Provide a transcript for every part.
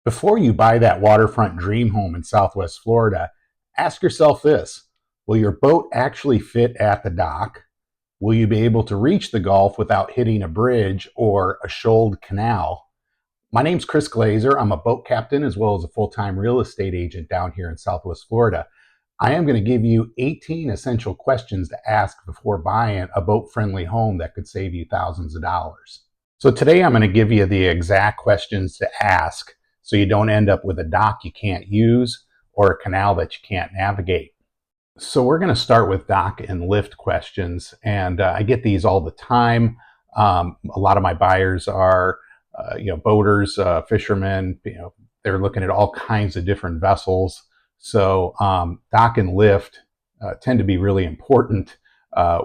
Before you buy that waterfront dream home in Southwest Florida, ask yourself this: will your boat actually fit at the dock? Will you be able to reach the Gulf without hitting a bridge or a shoaled canal? My name's Chris Glaser. I'm a boat captain as well as a full-time real estate agent down here in Southwest Florida. I am going to give you 18 essential questions to ask before buying a boat-friendly home that could save you thousands of dollars. So today I'm going to give you the exact questions to ask so you don't end up with a dock you can't use or a canal that you can't navigate. So we're going to start with dock and lift questions, and I get these all the time. A lot of my buyers are boaters, fishermen. They're looking at all kinds of different vessels. So dock and lift tend to be really important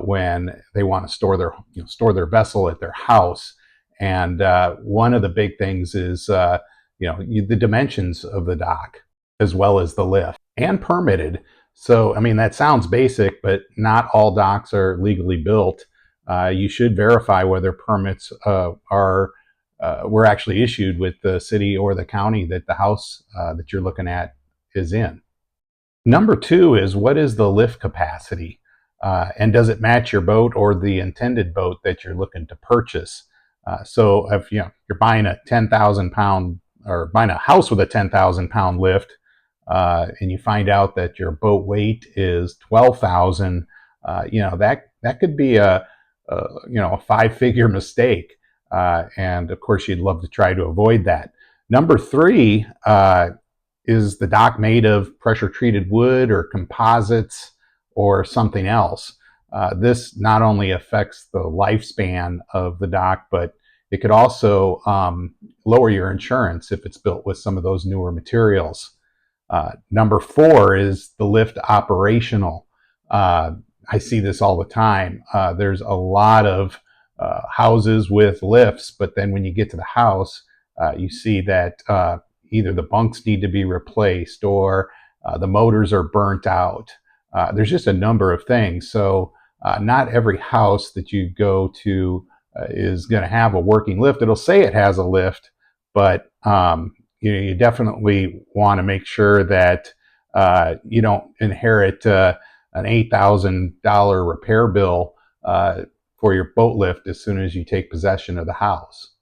when they want to store their vessel at their house. And one of the big things is the dimensions of the dock as well as the lift, and permitted. So I mean, that sounds basic, but not all docks are legally built. You should verify whether permits were actually issued with the city or the county that the house that you're looking at is in. Number two is, what is the lift capacity? And does it match your boat or the intended boat that you're looking to purchase? So if you're buying a 10,000 pound or buying a house with a 10,000 pound lift, and you find out that your boat weight is 12,000, that could be a 5-figure mistake. And of course, you'd love to try to avoid that. Number three, is the dock made of pressure treated wood or composites or something else? This not only affects the lifespan of the dock, but it could also lower your insurance if it's built with some of those newer materials. Number four is the lift operational. I see this all the time. There's a lot of houses with lifts, but then when you get to the house, you see that either the bunks need to be replaced or the motors are burnt out. There's just a number of things. So not every house that you go to is going to have a working lift. It'll say it has a lift, but you definitely want to make sure that you don't inherit an $8,000 repair bill for your boat lift as soon as you take possession of the house.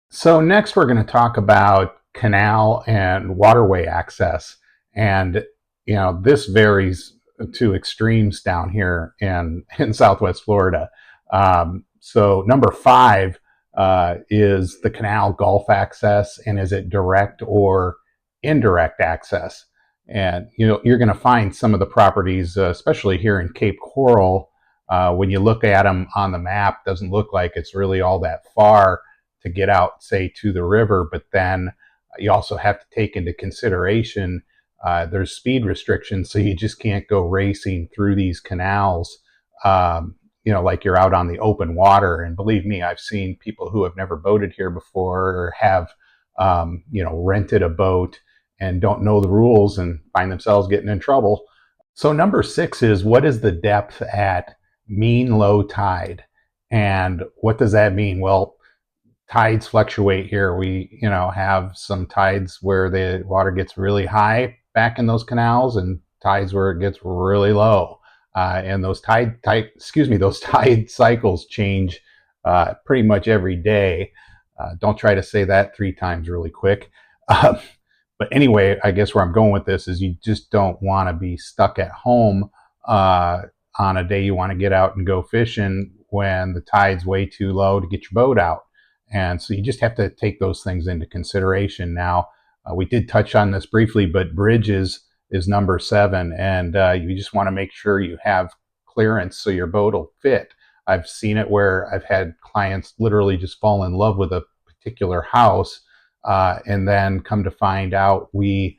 So next we're going to talk about canal and waterway access. And this varies to extremes down here in Southwest Florida. So number five is the canal Gulf access, and is it direct or indirect access? And you're going to find some of the properties, especially here in Cape Coral, when you look at them on the map, doesn't look like it's really all that far to get out, say, to the river. But then you also have to take into consideration there's speed restrictions, so you just can't go racing through these canals, like you're out on the open water. And believe me, I've seen people who have never boated here before or have, rented a boat and don't know the rules and find themselves getting in trouble. So number six is, what is the depth at mean low tide? And what does that mean? Well, tides fluctuate here. We, have some tides where the water gets really high back in those canals, and tides where it gets really low. And those tide cycles change pretty much every day. Don't try to say that 3 times really quick. But anyway, I guess where I'm going with this is you just don't want to be stuck at home on a day you want to get out and go fishing when the tide's way too low to get your boat out. And so you just have to take those things into consideration. Now, we did touch on this briefly, but bridges is number 7. And you just want to make sure you have clearance so your boat will fit. I've seen it where I've had clients literally just fall in love with a particular house, and then come to find out we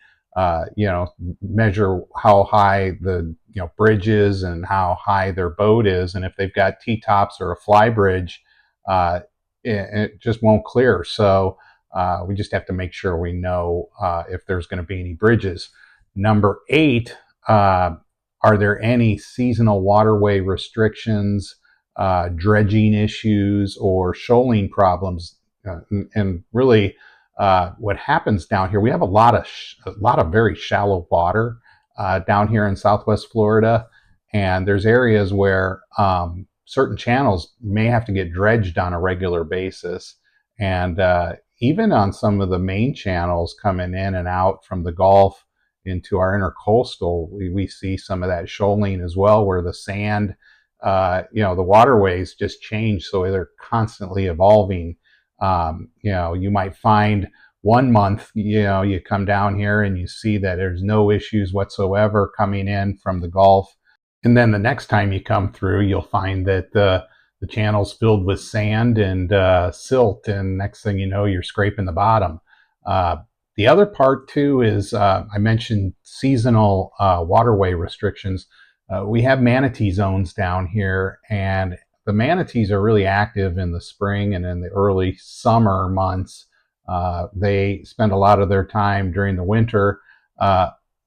measure how high the bridge is and how high their boat is. And if they've got T-tops or a fly bridge, it just won't clear. So we just have to make sure we know if there's going to be any bridges. Number 8, are there any seasonal waterway restrictions, dredging issues, or shoaling problems? And really, what happens down here, we have a lot of very shallow water down here in Southwest Florida, and there's areas where certain channels may have to get dredged on a regular basis, and even on some of the main channels coming in and out from the Gulf into our intercoastal, we see some of that shoaling as well, where the sand, the waterways just change, so they're constantly evolving. You might find one month, you come down here and you see that there's no issues whatsoever coming in from the Gulf. And then the next time you come through, you'll find that the channel's filled with sand and silt, and next thing you know, you're scraping the bottom. Uh, the other part too is I mentioned seasonal waterway restrictions. We have manatee zones down here, and the manatees are really active in the spring and in the early summer months. They spend a lot of their time during the winter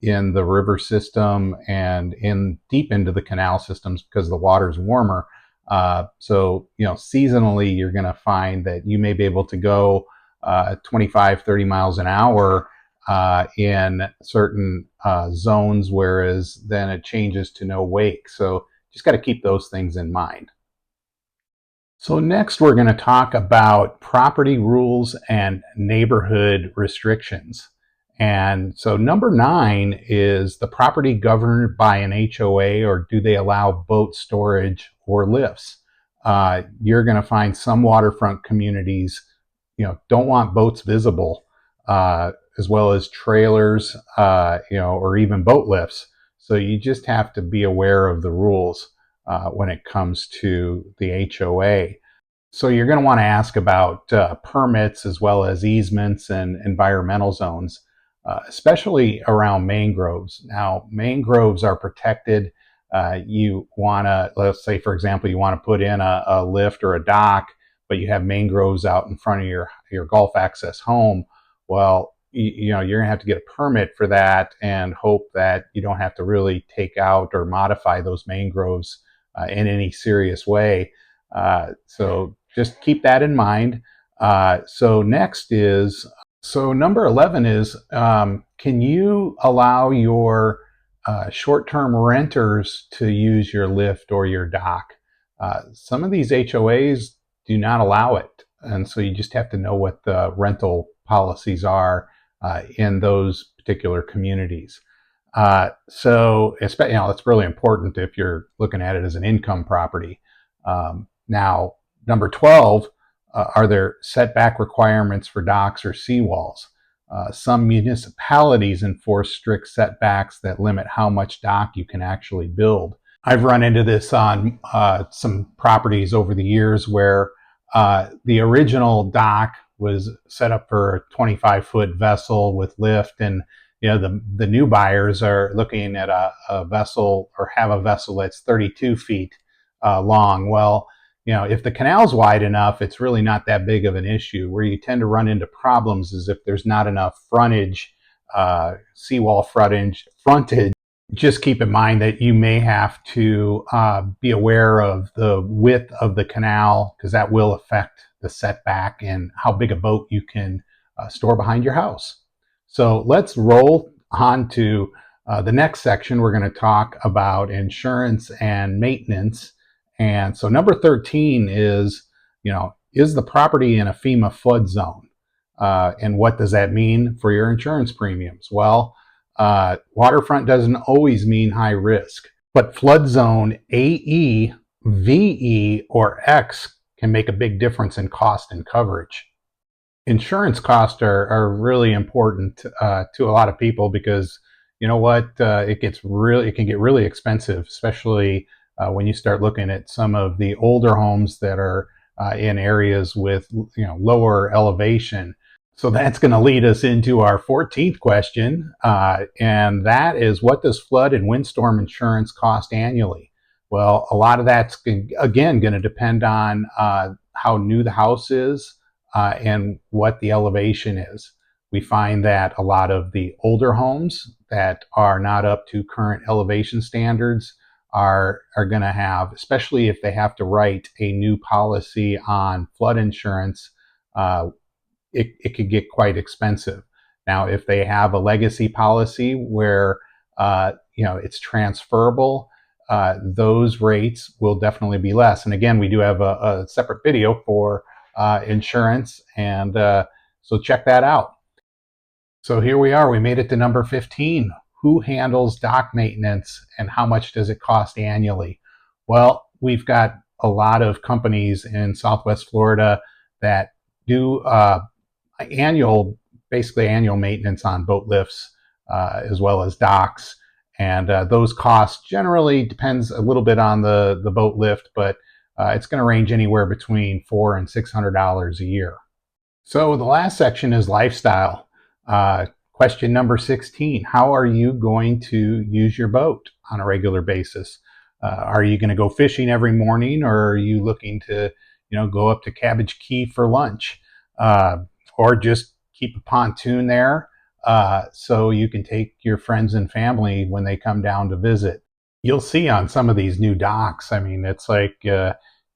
in the river system and in deep into the canal systems because the water's warmer. So, seasonally, you're going to find that you may be able to go 25, 30 miles an hour in certain zones, whereas then it changes to no wake. So just got to keep those things in mind. So next we're going to talk about property rules and neighborhood restrictions. And so number 9 is the property governed by an HOA, or do they allow boat storage or lifts? You're going to find some waterfront communities, don't want boats visible, as well as trailers, or even boat lifts. So you just have to be aware of the rules when it comes to the HOA. So you're going to want to ask about permits as well as easements and environmental zones, especially around mangroves. Now, mangroves are protected. You want to, let's say, for example, you want to put in a lift or a dock, but you have mangroves out in front of your Gulf access home. Well, you're going to have to get a permit for that and hope that you don't have to really take out or modify those mangroves in any serious way. So just keep that in mind. So number 11 is, can you allow your short-term renters to use your lift or your dock? Some of these HOAs do not allow it, and so you just have to know what the rental policies are in those particular communities. So it's really important if you're looking at it as an income property. Now, number 12, are there setback requirements for docks or seawalls? Some municipalities enforce strict setbacks that limit how much dock you can actually build. I've run into this on some properties over the years where the original dock was set up for a 25-foot vessel with lift, and the new buyers are looking at a vessel, or have a vessel that's 32 feet long. Well, if the canal's wide enough, it's really not that big of an issue. Where you tend to run into problems is if there's not enough frontage, seawall frontage. Just keep in mind that you may have to be aware of the width of the canal, because that will affect the setback and how big a boat you can store behind your house. So let's roll on to the next section. We're going to talk about insurance and maintenance. And so number 13 is, is the property in a FEMA flood zone? And what does that mean for your insurance premiums? Well, waterfront doesn't always mean high risk, but flood zone AE, VE, or X can make a big difference in cost and coverage. Insurance costs are really important to a lot of people, because you know what, it can get really expensive, especially when you start looking at some of the older homes that are in areas with lower elevation. So that's going to lead us into our 14th question, and that is, what does flood and windstorm insurance cost annually? Well, a lot of that's, again, going to depend on how new the house is and what the elevation is. We find that a lot of the older homes that are not up to current elevation standards are going to have, especially if they have to write a new policy on flood insurance, it could get quite expensive. Now, if they have a legacy policy where it's transferable, those rates will definitely be less. And again, we do have a separate video for insurance, and so check that out. So here we are. We made it to number 15. Who handles dock maintenance and how much does it cost annually? Well, we've got a lot of companies in Southwest Florida that do basically annual maintenance on boat lifts as well as docks. And those costs generally depends a little bit on the boat lift, but it's going to range anywhere between $400 and $600 a year. So the last section is lifestyle. Question number 16, how are you going to use your boat on a regular basis? Are you going to go fishing every morning, or are you looking to, go up to Cabbage Key for lunch, or just keep a pontoon there so you can take your friends and family when they come down to visit? You'll see on some of these new docks, I mean, it's like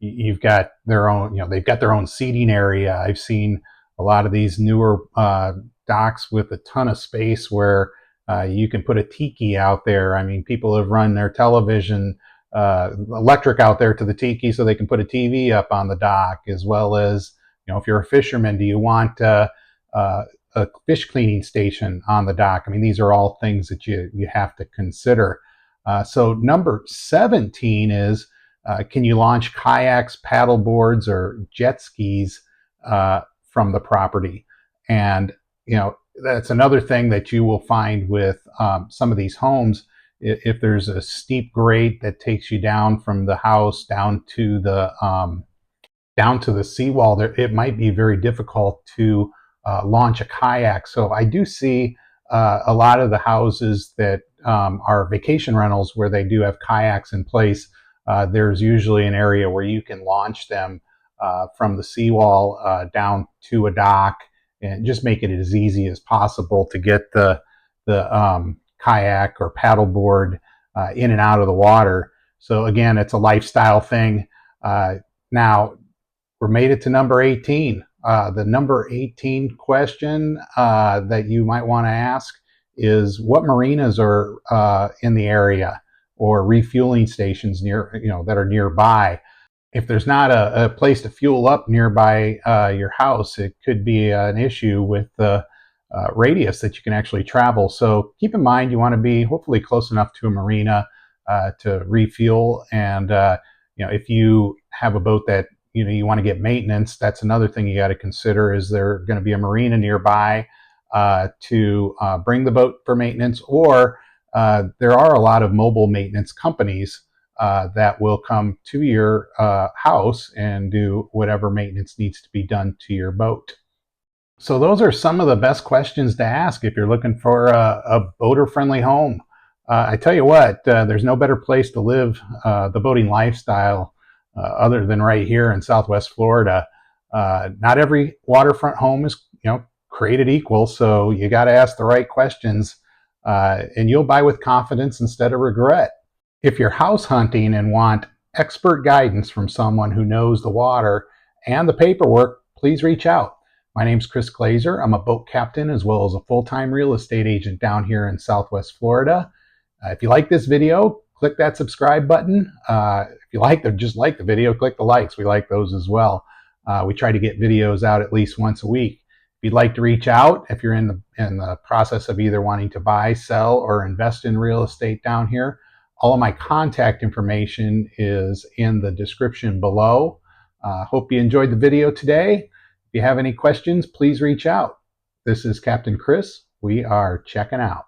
you've got their own, they've got their own seating area. I've seen a lot of these newer docks with a ton of space where you can put a tiki out there. I mean, people have run their television electric out there to the tiki so they can put a TV up on the dock, as well as, if you're a fisherman, do you want a fish cleaning station on the dock? I mean, these are all things that you have to consider. So number 17 is, can you launch kayaks, paddle boards, or jet skis from the property? And that's another thing that you will find with some of these homes. If there's a steep grade that takes you down from the house down to the seawall, there it might be very difficult to launch a kayak. So I do see a lot of the houses that are vacation rentals where they do have kayaks in place. There's usually an area where you can launch them from the seawall down to a dock, and just make it as easy as possible to get the kayak or paddleboard in and out of the water. So again, it's a lifestyle thing. Now, we're made it to number 18. The number 18 question that you might want to ask is, what marinas are in the area, or refueling stations that are nearby? If there's not a place to fuel up nearby your house, it could be an issue with the radius that you can actually travel. So keep in mind, you want to be hopefully close enough to a marina to refuel. And if you have a boat that you want to get maintenance, that's another thing you got to consider. Is there going to be a marina nearby to bring the boat for maintenance? Or there are a lot of mobile maintenance companies that will come to your house and do whatever maintenance needs to be done to your boat. So those are some of the best questions to ask if you're looking for a boater-friendly home. I tell you what, there's no better place to live the boating lifestyle other than right here in Southwest Florida. Not every waterfront home is created equal, so you got to ask the right questions, and you'll buy with confidence instead of regret. If you're house hunting and want expert guidance from someone who knows the water and the paperwork, please reach out. My name's Chris Glaser. I'm a boat captain as well as a full-time real estate agent down here in Southwest Florida. If you like this video, click that subscribe button. If you just like the video, click the likes. We like those as well. We try to get videos out at least once a week. If you'd like to reach out, if you're in the process of either wanting to buy, sell, or invest in real estate down here, all of my contact information is in the description below. Hope you enjoyed the video today. If you have any questions, please reach out. This is Captain Chris. We are checking out.